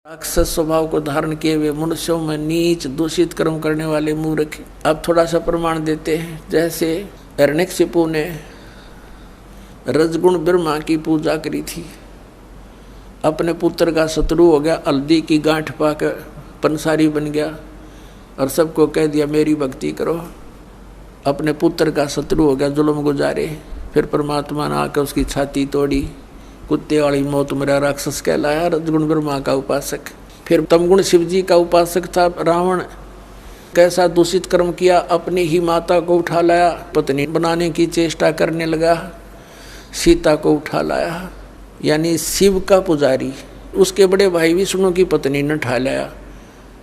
राक्षस स्वभाव को धारण किए हुए मनुष्यों में नीच दूषित कर्म करने वाले मूर्ख। अब थोड़ा सा प्रमाण देते हैं। जैसे हिरण्यकशिपु ने रजगुण ब्रह्मा की पूजा करी थी, अपने पुत्र का शत्रु हो गया, हल्दी की गांठ पाकर पंसारी बन गया और सबको कह दिया मेरी भक्ति करो। अपने पुत्र का शत्रु हो गया, जुल्म गुजारे। फिर परमात्मा ने आकर उसकी छाती तोड़ी, कुत्ते वाली मौत मेरा राक्षस कहलाया, रजगुण ब्रह्मा का उपासक। फिर तमगुण शिव जी का उपासक था रावण। कैसा दूषित कर्म किया, अपनी ही माता को उठा लाया, पत्नी बनाने की चेष्टा करने लगा, सीता को उठा लाया, यानी शिव का पुजारी। उसके बड़े भाई विष्णु की पत्नी ने उठा लाया।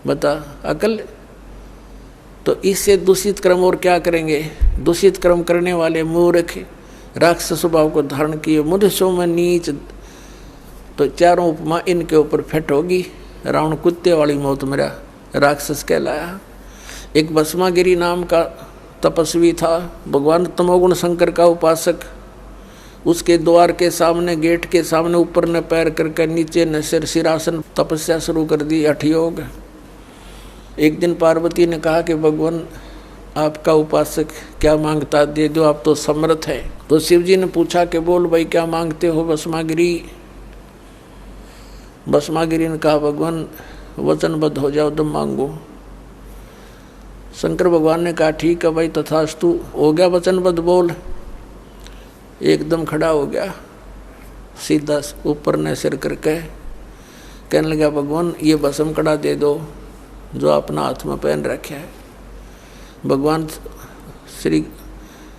बता अकल। तो इससे दूषित कर्म और क्या करेंगे। दूषित कर्म करने वाले मूर्ख राक्षस स्वभाव को धारण किए मनुष्यों में नीच। तो चारों उपमा इनके ऊपर फिट होगी। रावण कुत्ते वाली मौत मेरा राक्षस कहलाया। एक भस्मागिरी नाम का तपस्वी था, भगवान तमोगुण शंकर का उपासक। उसके द्वार के सामने, गेट के सामने ऊपर न पैर करके नीचे न सिर, सिरासन तपस्या शुरू कर दी, हठयोग। एक दिन पार्वती ने कहा कि भगवान आपका उपासक क्या मांगता दे दो, आप तो समर्थ है। तो शिव जी ने पूछा कि बोल भाई क्या मांगते हो भस्मागिरी। भस्मागिरी ने कहा भगवान वचनबद्ध हो जाओ, तुम मांगो। शंकर भगवान ने कहा ठीक है भाई, तथास्तु। हो गया वचनबद्ध, बोल। एकदम खड़ा हो गया, सीधा ऊपर ने सिर करके कहने लगा भगवान ये भस्म कड़ा दे दो जो अपना हाथ में पहन रखे है। भगवान श्री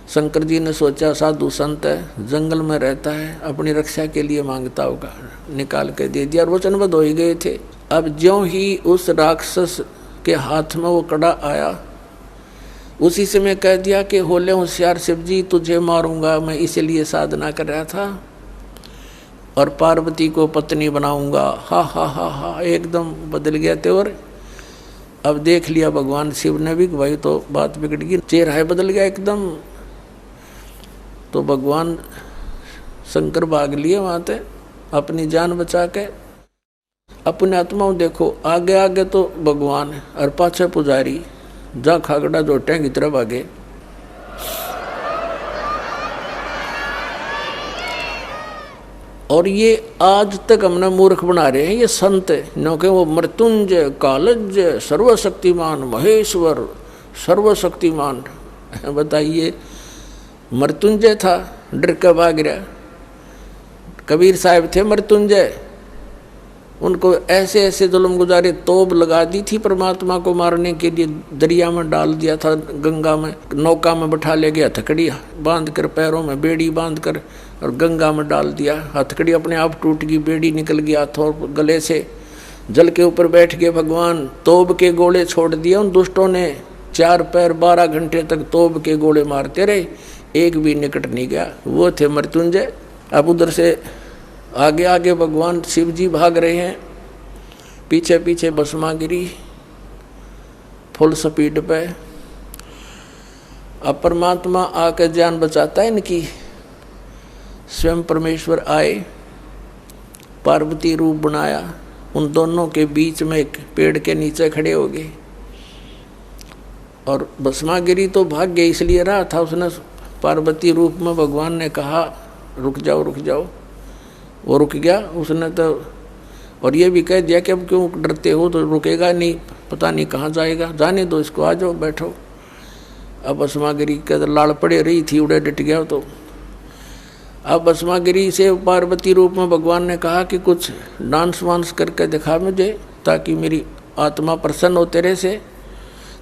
शंकर जी ने सोचा साधु संत है, जंगल में रहता है, अपनी रक्षा के लिए मांगता होगा, निकाल के दे दिया और वचनबद्ध हो ही गए थे। अब ज्यों ही उस राक्षस के हाथ में वो कड़ा आया, उसी से मैं कह दिया कि होले होशियार शिव जी, तुझे मारूंगा, मैं इसीलिए साधना कर रहा था और पार्वती को पत्नी बनाऊंगा। हा हा हा हा, एकदम बदल गया थे। और अब देख लिया भगवान शिव ने भी, भाई तो बात बिगड़ गई, चेहरा बदल गया एकदम। तो भगवान शंकर भाग लिए वहाँ से अपनी जान बचा के। अपने आत्माओं देखो, आगे आगे तो भगवान और पाछे पुजारी, जा खागड़ा जोटे की तरफ आगे। और ये आज तक हमने मूर्ख बना रहे हैं ये संत, क्योंकि वो मृत्युंजय, कालज्य, सर्वशक्तिमान, महेश्वर, सर्वशक्तिमान। बताइए, मृत्युंजय था, डर के भाग गया। कबीर साहब थे मृत्युंजय, उनको ऐसे ऐसे जुल्म गुजारे, तोप लगा दी थी परमात्मा को मारने के लिए, दरिया में डाल दिया था, गंगा में, नौका में बैठा ले गया, हथकड़ी बांध कर, पैरों में बेड़ी बांध कर और गंगा में डाल दिया। हथकड़ी अपने आप टूट गई, बेड़ी निकल गया हाथों गले से, जल के ऊपर बैठ गए भगवान। तोप के गोले छोड़ दिए उन दुष्टों ने, 4 पैर 12 घंटे तक तोप के गोले मारते रहे, एक भी निकट नहीं गया। वो थे मृत्युंजय। अब उधर से आगे आगे भगवान शिव जी भाग रहे हैं, पीछे पीछे भस्मागिरी फुल स्पीड पे। अब परमात्मा आकर जान बचाता है इनकी। स्वयं परमेश्वर आए, पार्वती रूप बनाया, उन दोनों के बीच में एक पेड़ के नीचे खड़े हो गए। और भस्मागिरी तो भाग्य इसलिए रहा था, उसने पार्वती रूप में भगवान ने कहा रुक जाओ रुक जाओ, वो रुक गया उसने तो। और ये भी कह दिया कि अब क्यों डरते हो, तो रुकेगा नहीं, पता नहीं कहाँ जाएगा, जाने दो इसको, आ जाओ बैठो। अब भस्मागिरी के लाड़ पड़े रही थी, उड़े डट गया। तो अब भस्मागिरी से पार्वती रूप में भगवान ने कहा कि कुछ डांस वांस करके दिखा मुझे, ताकि मेरी आत्मा प्रसन्न हो तेरे से।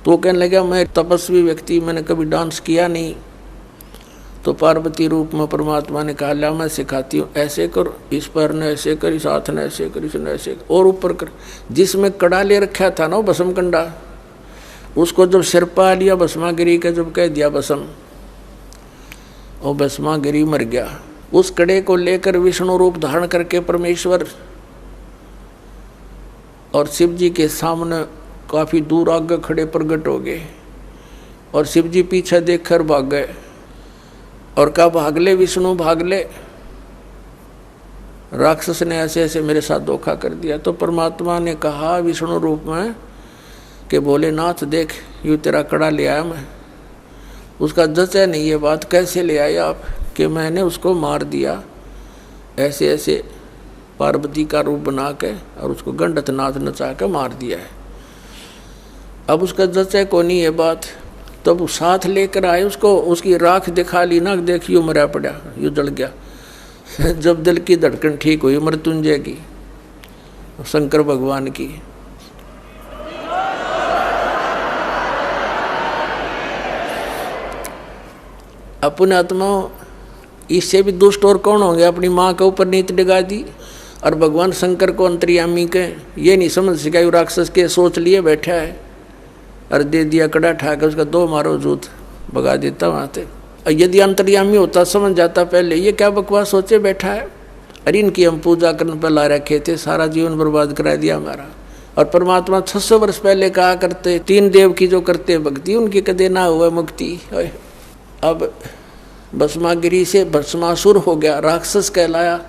तो वो कहने लगा मैं तपस्वी व्यक्ति, मैंने कभी डांस किया नहीं। तो पार्वती रूप में परमात्मा ने कहा ला मैं सिखाती हूँ, ऐसे कर, इस पैर ने ऐसे कर, इस हाथ ने ऐसे कर, इसने ऐसे कर, और ऊपर कर। जिसमें कड़ा ले रखा था ना वो भस्म कंडा, उसको जब सिर पा लिया भस्मागिरी का, जब कह दिया भस्म, और भस्मागिरी मर गया। उस कड़े को लेकर विष्णु रूप धारण करके परमेश्वर और शिव जी के सामने काफी दूर आगे खड़े प्रकट हो गए। और शिव जी पीछे देखकर भाग गए और कहा भाग ले विष्णु भाग ले। राक्षस ने ऐसे ऐसे मेरे साथ धोखा कर दिया। तो परमात्मा ने कहा विष्णु रूप में कि भोलेनाथ देख यूँ तेरा कड़ा ले आया मैं। उसका जचा नहीं ये बात, कैसे ले आए आप, कि मैंने उसको मार दिया ऐसे ऐसे पार्वती का रूप बना के और उसको गंडत नाथ नचा के मार दिया है। अब उसका जचा को नहीं ये बात, तब तो साथ लेकर आए उसको, उसकी राख दिखा ली ना, देख यूँ मरा पड़ा, यूँ जल गया। जब दिल की धड़कन ठीक हुई मृत्युंजय की, शंकर भगवान की, अपने आत्मा इससे भी दुष्ट और कौन होंगे। अपनी माँ के ऊपर नीत डिगा दी और भगवान शंकर को अंतर्यामी के ये नहीं समझ सका, वो राक्षस के सोच लिए बैठा है और दे दिया कड़ा ठाकर उसका 2 मारो जूत भगा देता वहाँ से। यदि अंतर्यामी होता समझ जाता पहले ये क्या बकवास सोचे बैठा है, अरे इनकी हम पूजा करने पर ला रखे थे, सारा जीवन बर्बाद करा दिया हमारा। और परमात्मा 600 वर्ष पहले कहा करते 3 देव की जो करते भक्ति उनकी कदे ना हुआ मुक्ति। अब भस्मागिरी से भस्मासुर हो गया, राक्षस कहलाया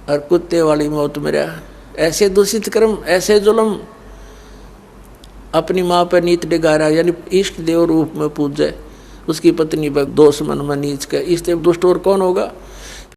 और कुत्ते वाली मौत मरा। ऐसे दूषित कर्म, ऐसे जुल्म, अपनी माँ पर नीत डिगा रहा, यानी इष्ट देव रूप में पूजे, उसकी पत्नी पर दोष मन में नीच के, इस देव दुष्ट और कौन होगा।